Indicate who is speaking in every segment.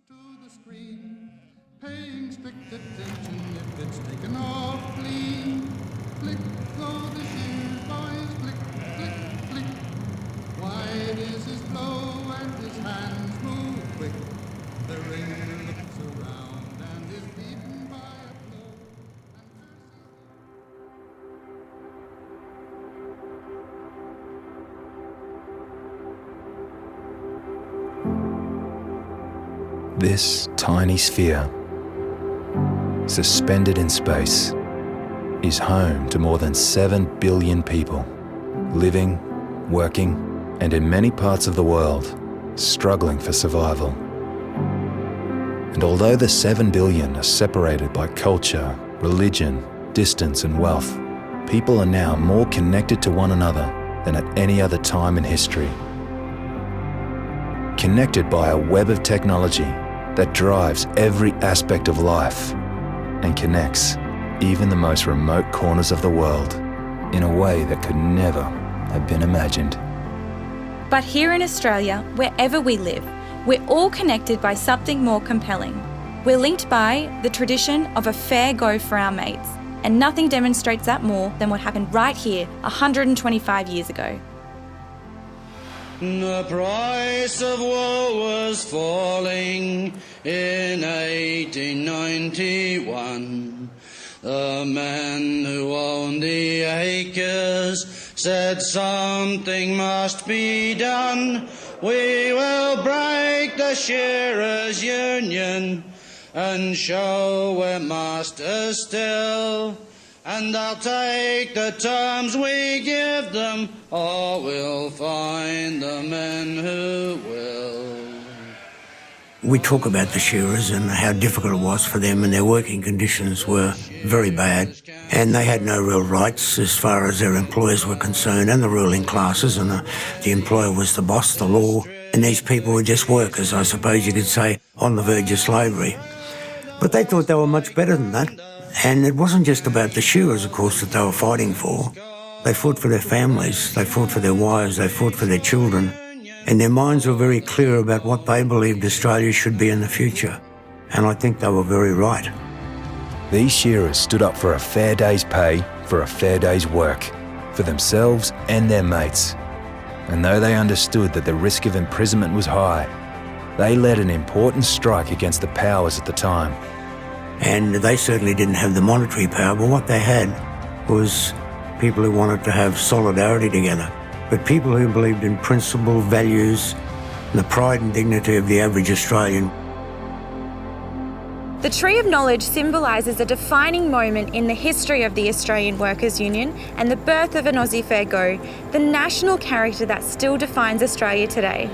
Speaker 1: To the screen, paying strict attention if it's taken off clean. Flick go the shears, boys, flick, flick, flick. Wide is his blow and his hands move quick. The ringer looks around and is beaten by a blow.
Speaker 2: This tiny sphere, suspended in space, is home to more than 7 billion people, living, working, and in many parts of the world, struggling for survival. And although the 7 billion are separated by culture, religion, distance, and wealth, people are now more connected to one another than at any other time in history. Connected by a web of technology that drives every aspect of life and connects even the most remote corners of the world in a way that could never have been imagined.
Speaker 3: But here in Australia, wherever we live, we're all connected by something more compelling. We're linked by the tradition of a fair go for our mates, and nothing demonstrates that more than what happened right here 125 years ago.
Speaker 4: The price of wool was falling in 1891. The man who owned the acres said something must be done. We will break the Shearers' Union and show we're masters still. And they'll take the terms we give them, or we'll find the men who will.
Speaker 5: We talk about the shearers and how difficult it was for them, and their working conditions were very bad, and they had no real rights as far as their employers were concerned, and the ruling classes, and the employer was the boss, the law, and these people were just workers, I suppose you could say, on the verge of slavery. But they thought they were much better than that. And it wasn't just about the shearers, of course, that they were fighting for. They fought for their families, they fought for their wives, they fought for their children. And their minds were very clear about what they believed Australia should be in the future. And I think they were very right.
Speaker 2: These shearers stood up for a fair day's pay, for a fair day's work, for themselves and their mates. And though they understood that the risk of imprisonment was high, they led an important strike against the powers at the time.
Speaker 5: And they certainly didn't have the monetary power, but what they had was people who wanted to have solidarity together, but people who believed in principle, values, and the pride and dignity of the average Australian.
Speaker 3: The Tree of Knowledge symbolises a defining moment in the history of the Australian Workers' Union and the birth of an Aussie Fair Go, the national character that still defines Australia today.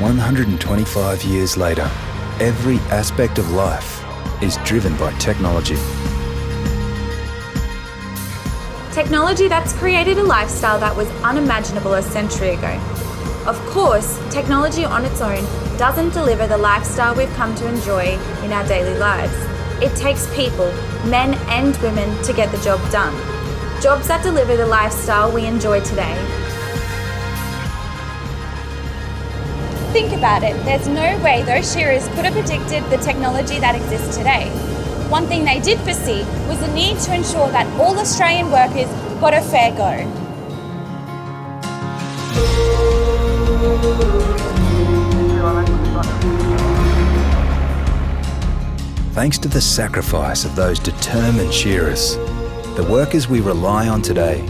Speaker 2: 125 years later, every aspect of life is driven by technology.
Speaker 3: Technology that's created a lifestyle that was unimaginable a century ago. Of course, technology on its own doesn't deliver the lifestyle we've come to enjoy in our daily lives. It takes people, men and women, to get the job done. Jobs that deliver the lifestyle we enjoy today. Think about it, there's no way those shearers could have predicted the technology that exists today. One thing they did foresee was the need to ensure that all Australian workers got a fair go.
Speaker 2: Thanks to the sacrifice of those determined shearers, the workers we rely on today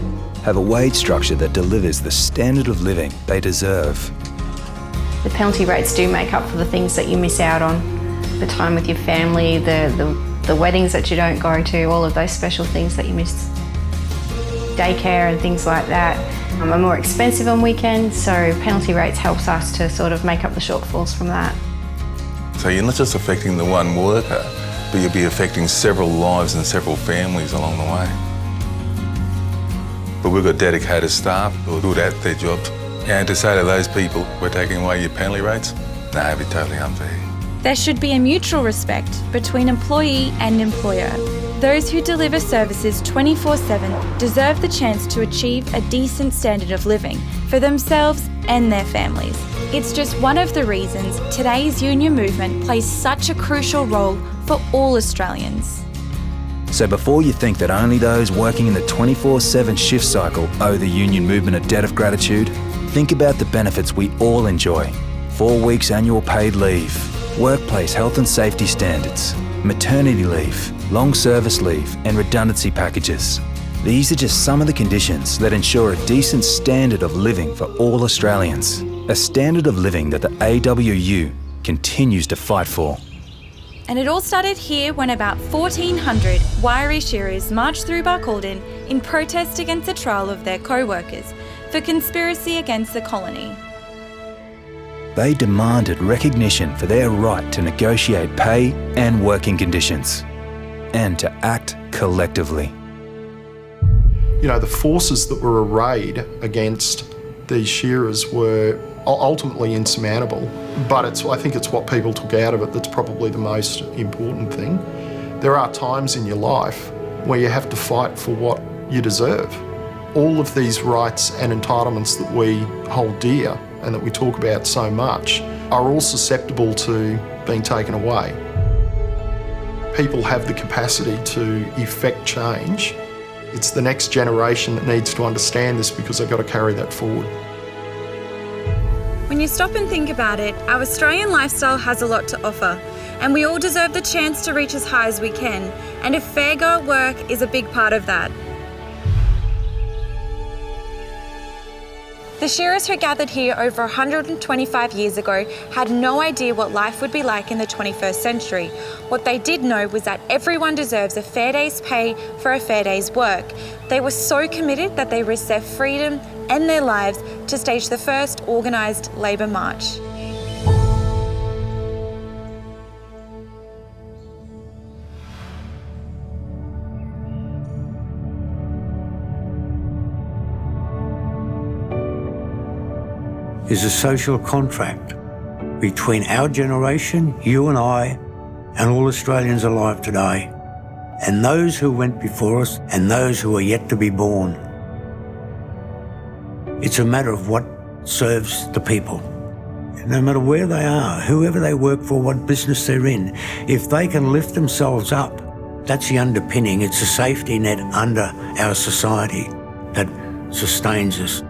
Speaker 2: have a wage structure that delivers the standard of living they deserve.
Speaker 6: The penalty rates do make up for the things that you miss out on, the time with your family, the weddings that you don't go to, all of those special things that you miss. Daycare and things like that are more expensive on weekends, so penalty rates helps us to sort of make up the shortfalls from that.
Speaker 7: So you're not just affecting the one worker, but you'll be affecting several lives and several families along the way. But we've got dedicated staff who are good at their jobs. And to say to those people, we're taking away your penalty rates, no, it'd be totally unfair.
Speaker 3: There should be a mutual respect between employee and employer. Those who deliver services 24/7 deserve the chance to achieve a decent standard of living for themselves and their families. It's just one of the reasons today's union movement plays such a crucial role for all Australians.
Speaker 2: So before you think that only those working in the 24/7 shift cycle owe the union movement a debt of gratitude, think about the benefits we all enjoy. 4 weeks annual paid leave, workplace health and safety standards, maternity leave, long service leave and redundancy packages. These are just some of the conditions that ensure a decent standard of living for all Australians. A standard of living that the AWU continues to fight for.
Speaker 3: And it all started here when about 1,400 wiry shearers marched through Barcaldine in protest against the trial of their co-workers for conspiracy against the colony.
Speaker 2: They demanded recognition for their right to negotiate pay and working conditions, and to act collectively.
Speaker 8: You know, the forces that were arrayed against these shearers were ultimately insurmountable, but I think it's what people took out of it that's probably the most important thing. There are times in your life where you have to fight for what you deserve. All of these rights and entitlements that we hold dear and that we talk about so much are all susceptible to being taken away. People have the capacity to effect change. It's the next generation that needs to understand this because they've got to carry that forward.
Speaker 3: When you stop and think about it, our Australian lifestyle has a lot to offer, and we all deserve the chance to reach as high as we can, and if fair go at work is a big part of that. The shearers who gathered here over 125 years ago had no idea what life would be like in the 21st century. What they did know was that everyone deserves a fair day's pay for a fair day's work. They were so committed that they risked their freedom and their lives to stage the first organised labour march.
Speaker 5: Is a social contract between our generation, you and I, and all Australians alive today, and those who went before us and those who are yet to be born. It's a matter of what serves the people. No matter where they are, whoever they work for, what business they're in, if they can lift themselves up, that's the underpinning. It's a safety net under our society that sustains us.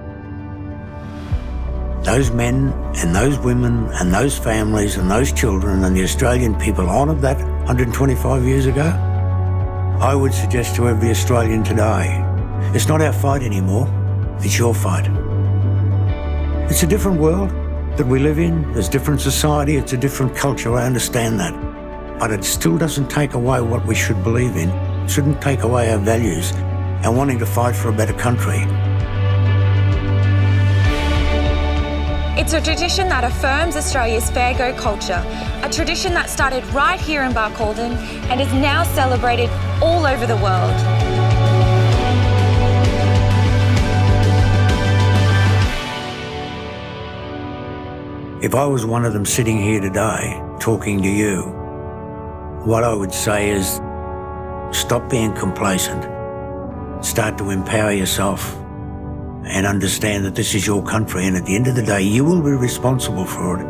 Speaker 5: Those men and those women and those families and those children and the Australian people honoured that 125 years ago. I would suggest to every Australian today, it's not our fight anymore, it's your fight. It's a different world that we live in, there's different society, it's a different culture, I understand that. But it still doesn't take away what we should believe in, it shouldn't take away our values and wanting to fight for a better country.
Speaker 3: It's a tradition that affirms Australia's fair go culture, a tradition that started right here in Barcaldine and is now celebrated all over the world.
Speaker 5: If I was one of them sitting here today talking to you, what I would say is stop being complacent, start to empower yourself and understand that this is your country, and at the end of the day, you will be responsible for it.